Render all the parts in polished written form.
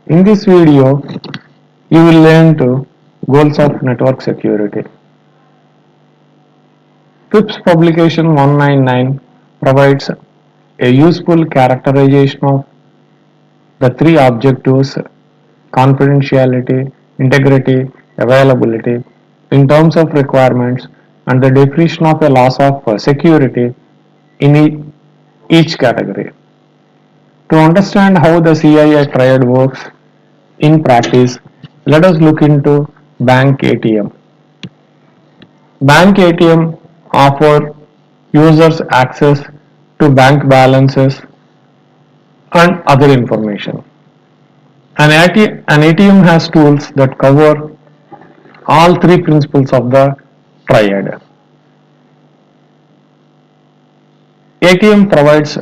In this video, you will learn to goals of network security. FIPS publication 199 provides a useful characterization of the three objectives: confidentiality, integrity, availability in terms of requirements and the definition of a loss of security in each category. To understand how the CII triad works in practice, let us look into bank ATM. Bank ATM offer users access to bank balances and other information. An ATM has tools that cover all three principles of the triad. ATM provides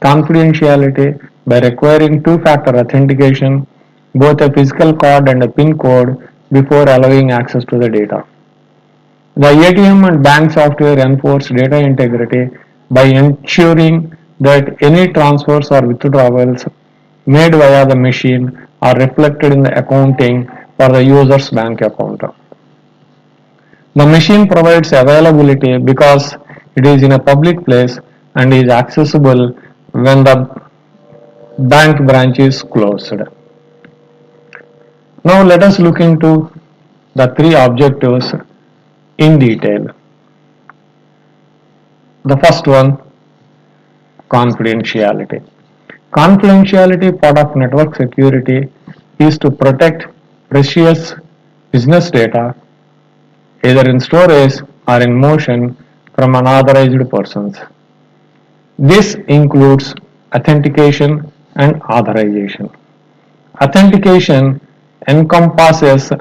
confidentiality by requiring two-factor authentication, both a physical card and a PIN code, before allowing access to the data. The ATM and bank software enforce data integrity by ensuring that any transfers or withdrawals made via the machine are reflected in the accounting for the user's bank account. The machine provides availability because it is in a public place and is accessible when the bank branch is closed. Now let us look into the three objectives in detail. The first one, confidentiality. Confidentiality part of network security is to protect precious business data either in storage or in motion from unauthorized persons. This includes authentication and authorization. Authentication encompasses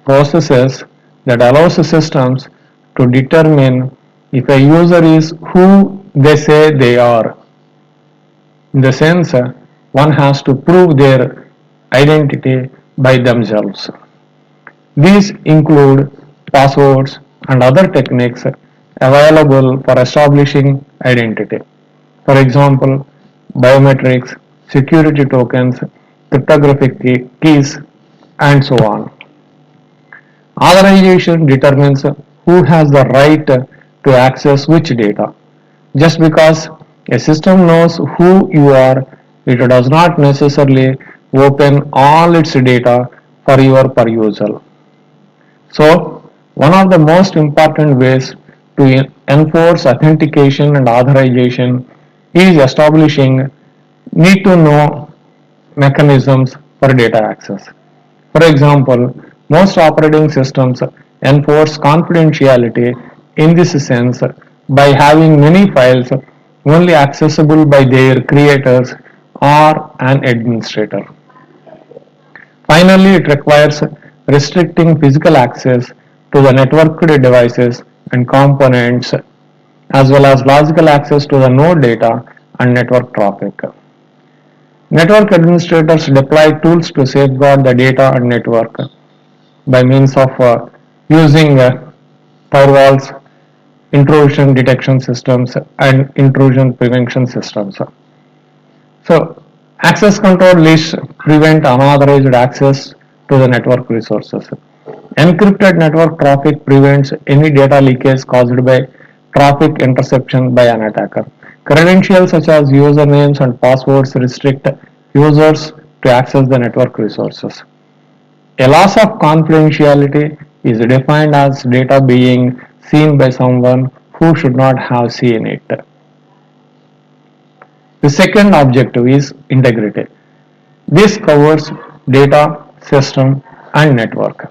processes that allows systems to determine if a user is who they say they are. In the sense, one has to prove their identity by themselves. These include passwords and other techniques available for establishing identity. For example, biometrics, security tokens, cryptographic keys, and so on. Authorization determines who has the right to access which data. Just because a system knows who you are, it does not necessarily open all its data for your perusal. So, one of the most important ways to enforce authentication and authorization is establishing need to know mechanisms for data access. For example, most operating systems enforce confidentiality in this sense by having many files only accessible by their creators or an administrator. Finally, it requires restricting physical access to the networked devices and components as well as logical access to the node data and network traffic. Network administrators deploy tools to safeguard the data and network by means of using firewalls, intrusion detection systems, and intrusion prevention systems. So, access control lists prevent unauthorized access to the network resources. Encrypted network traffic prevents any data leakage caused by traffic interception by an attacker. Credentials such as usernames and passwords restrict users to access the network resources. A loss of confidentiality is defined as data being seen by someone who should not have seen it. The second objective is integrity. This covers data, system, and network.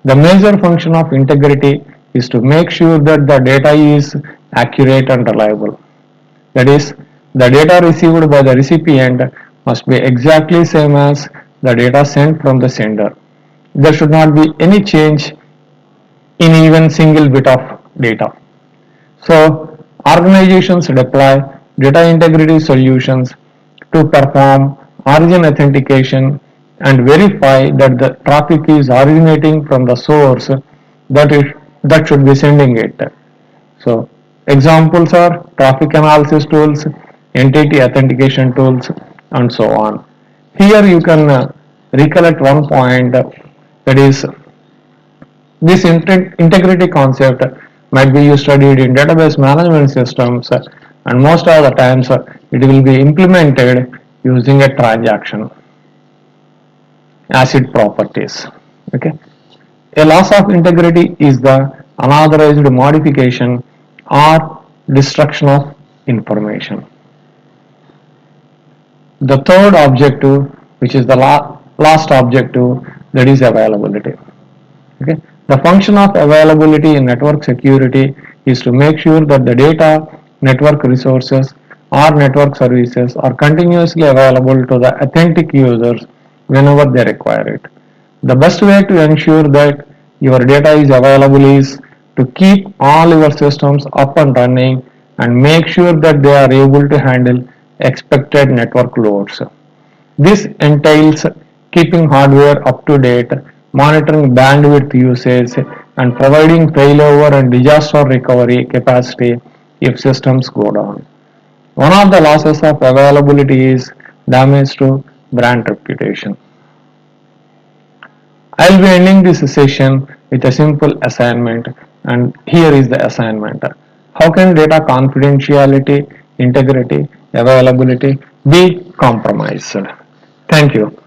The major function of integrity is to make sure that the data is accurate and reliable. That is, the data received by the recipient must be exactly same as the data sent from the sender. There should not be any change in even single bit of data. So, organizations deploy data integrity solutions to perform origin authentication and verify that the traffic is originating from the source that should be sending it. So, examples are traffic analysis tools, entity authentication tools, and so on. Here you can recollect one point, that is, this integrity concept might be you studied in database management systems, and most of the times it will be implemented using a transaction ACID properties. Okay. A loss of integrity is the unauthorized modification or destruction of information. The third objective, which is the last objective, that is availability. Okay. The function of availability in network security is to make sure that the data, network resources, or network services are continuously available to the authentic users whenever they require it. The best way to ensure that your data is available is to keep all your systems up and running and make sure that they are able to handle expected network loads. This entails keeping hardware up to date, monitoring bandwidth usage, and providing failover and disaster recovery capacity if systems go down. One of the losses of availability is damage to brand reputation. I'll be ending this session with a simple assignment, and here is the assignment. How can data confidentiality, integrity, availability be compromised? Thank you.